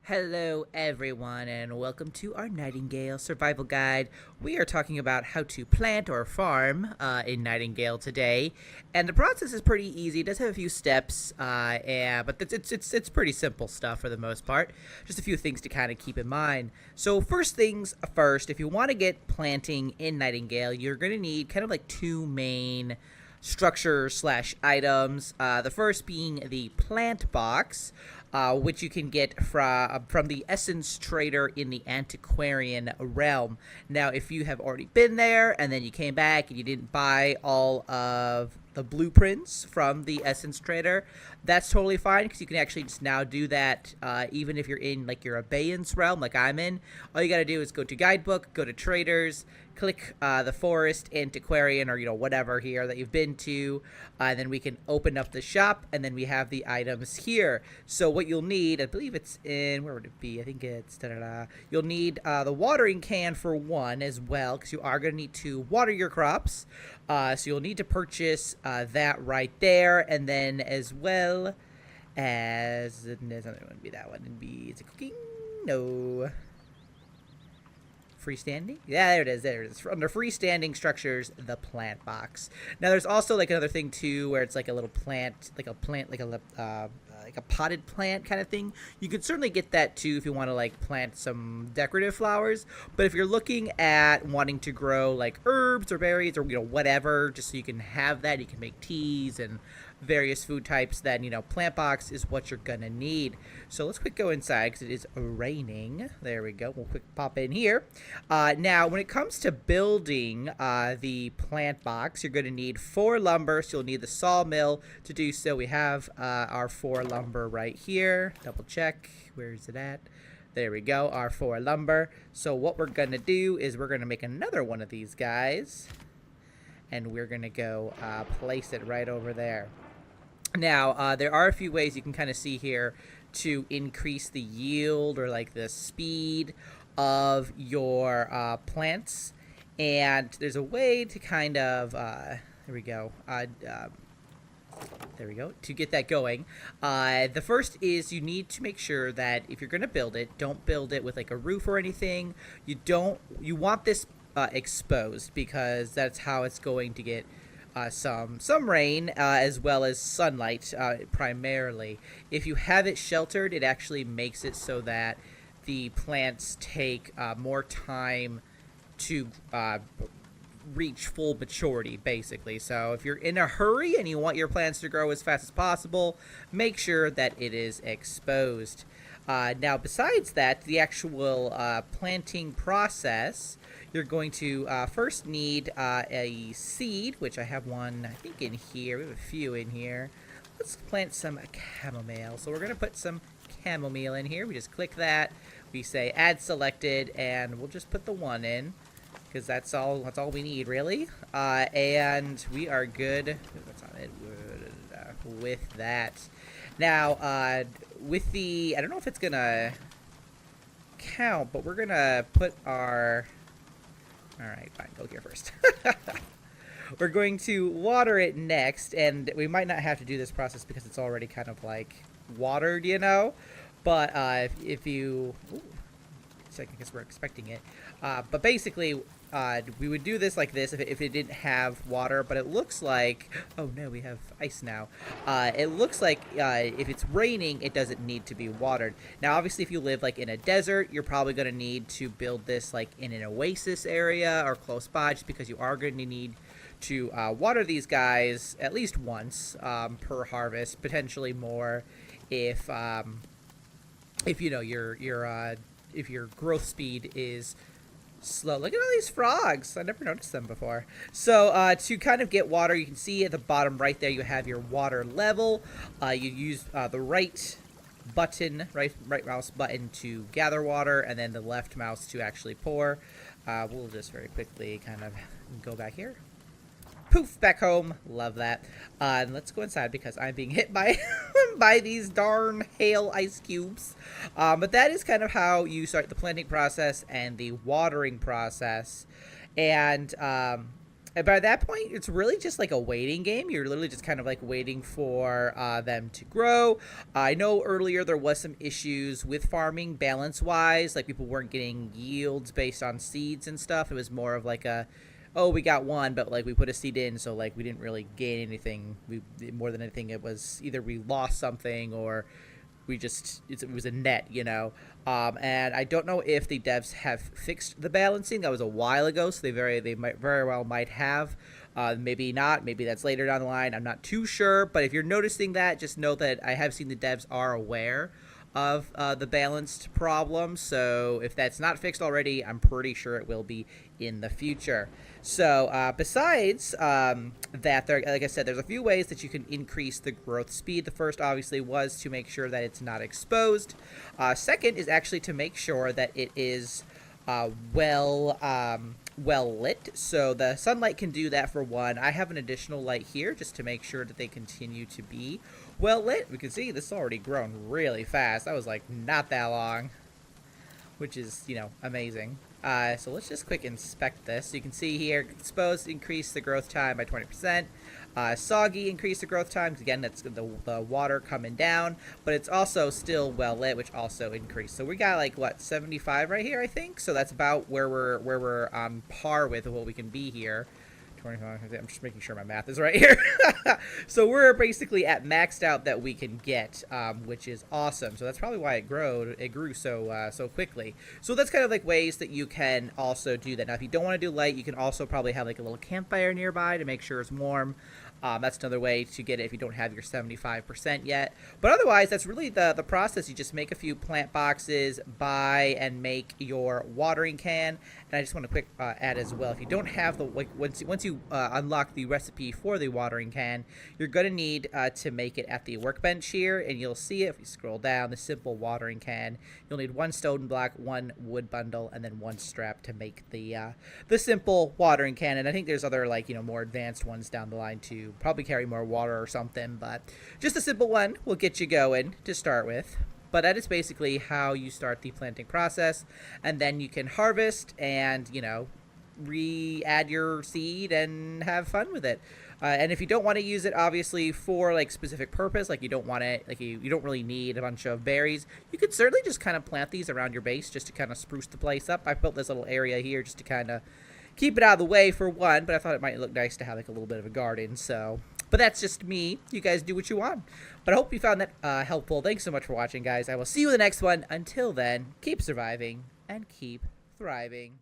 Hello, everyone, and welcome to our Nightingale Survival Guide. We are talking about how to plant or farm in Nightingale today, and the process is pretty easy. It does have a few steps, but it's pretty simple stuff for the most part. Just a few things to kind of keep in mind. So first things first, if you want to get planting in Nightingale, you're going to need kind of like two main structures slash items. The first being the plant box, which you can get from the essence trader in the antiquarian realm. Now, if you have already been there and then you came back and you didn't buy all of the blueprints from the essence trader, that's totally fine because you can actually just now do that even if you're in like your abeyance realm like I'm in. All you gotta do is go to guidebook, go to traders, click the forest, antiquarian, or whatever here that you've been to, and then we can open up the shop, and then we have the items here. So what you'll need, I believe it's in, where would it be? I think it's you'll need the watering can for one as well, because you are going to need to water your crops. So you'll need to purchase that right there, and then as well as it wouldn't be that one. It'd be, is it cooking? No. Freestanding? Yeah, there it is. There it is. Under freestanding structures, the plant box. Now, there's also like another thing too, where it's like a little plant, like a potted plant kind of thing. You could certainly get that too if you want to like plant some decorative flowers. But if you're looking at wanting to grow like herbs or berries or whatever, just so you can have that, you can make teas and various food types, then plant box is what you're gonna need. So let's quick go inside because it is raining. There we go. We'll quick pop in here. Now when it comes to building the plant box, you're gonna need 4 lumber, so you'll need the sawmill to do so. We have our 4 lumber right here. Double check, where is it at? There we go, our 4 lumber. So what we're gonna do is we're gonna make another one of these guys, and we're gonna go place it right over there. Now, there are a few ways you can kind of see here to increase the yield or like the speed of your plants. And there's a way to kind of, there we go, to get that going. The first is you need to make sure that if you're going to build it, don't build it with like a roof or anything. You want this exposed because that's how it's going to get some rain as well as sunlight primarily. If you have it sheltered, it actually makes it so that the plants take more time to reach full maturity, basically. So if you're in a hurry and you want your plants to grow as fast as possible, make sure that it is exposed. Now, besides that, the actual planting process, you're going to first need a seed, which I have one, I think, in here. We have a few in here. Let's plant some chamomile. So we're going to put some chamomile in here. We just click that. We say add selected, and we'll just put the 1 in because that's all we need, really. And we are good. What's on it? With that. Now, with the, I don't know if it's going to count, but we're going to put our... Alright, fine, go here first. We're going to water it next, and we might not have to do this process because it's already kind of like watered, but if you... Ooh, I guess we're expecting it. But basically, we would do this like this if it didn't have water, but it looks like... Oh no, we have ice now. It looks like if it's raining, it doesn't need to be watered. Now, obviously, if you live like in a desert, you're probably going to need to build this like in an oasis area or close by, just because you are going to need to water these guys at least once per harvest, potentially more if if your growth speed is slow. Look at all these frogs. I never noticed them before. So to kind of get water, you can see at the bottom right there you have your water level. You use the right mouse button to gather water, and then the left mouse to actually pour. We'll just very quickly kind of go back here. Poof, back home. Love that. And let's go inside because I'm being hit by by these darn hail ice cubes. But that is kind of how you start the planting process and the watering process. And And by that point, it's really just like a waiting game. You're literally just kind of like waiting for them to grow. I know earlier there was some issues with farming balance-wise, like people weren't getting yields based on seeds and stuff. It was more of like a, oh, we got one, but like we put a seed in, so like we didn't really gain anything. We more than anything, it was either we lost something or we just it was a net, you know. And I don't know if the devs have fixed the balancing. That was a while ago, so they might very well might have. Maybe not. Maybe that's later down the line. I'm not too sure. But if you're noticing that, just know that I have seen the devs are aware of the balanced problem. So if that's not fixed already, I'm pretty sure it will be in the future. So besides that, like I said, there's a few ways that you can increase the growth speed. The first, obviously, was to make sure that it's not exposed. Second is actually to make sure that it is well lit. So the sunlight can do that for one. I have an additional light here just to make sure that they continue to be well lit. We can see this has already grown really fast. That was like not that long, which is, you know, amazing. So let's just quick inspect this. So you can see here, exposed increase the growth time by 20%. Soggy increase the growth time, because again, that's the water coming down, but it's also still well lit, which also increased. So we got like what, 75 right here, I think. So that's about where we're on par with what we can be here. 25, I'm just making sure my math is right here. So we're basically at maxed out that we can get, which is awesome. So that's probably why it grew so quickly. So that's kind of like ways that you can also do that. Now, if you don't want to do light, you can also probably have like a little campfire nearby to make sure it's warm. That's another way to get it if you don't have your 75% yet. But otherwise, that's really the process. You just make a few plant boxes, buy and make your watering can. And I just want to quick add as well, if you don't have the, like, once you unlock the recipe for the watering can, you're going to need to make it at the workbench here. And you'll see it if you scroll down, the simple watering can. You'll need 1 stone block, 1 wood bundle, and then 1 strap to make the simple watering can. And I think there's other, like, you know, more advanced ones down the line too. Probably carry more water or something, but just a simple one will get you going to start with. But that is basically how you start the planting process, and then you can harvest and, you know, re-add your seed and have fun with it. And if you don't want to use it, obviously, for like specific purpose, like you don't want it, like you don't really need a bunch of berries, you could certainly just kind of plant these around your base just to kind of spruce the place up. I built this little area here just to kind of keep it out of the way for one, but I thought it might look nice to have like a little bit of a garden. So, but that's just me. You guys do what you want. But I hope you found that helpful. Thanks so much for watching, guys. I will see you in the next one. Until then, keep surviving and keep thriving.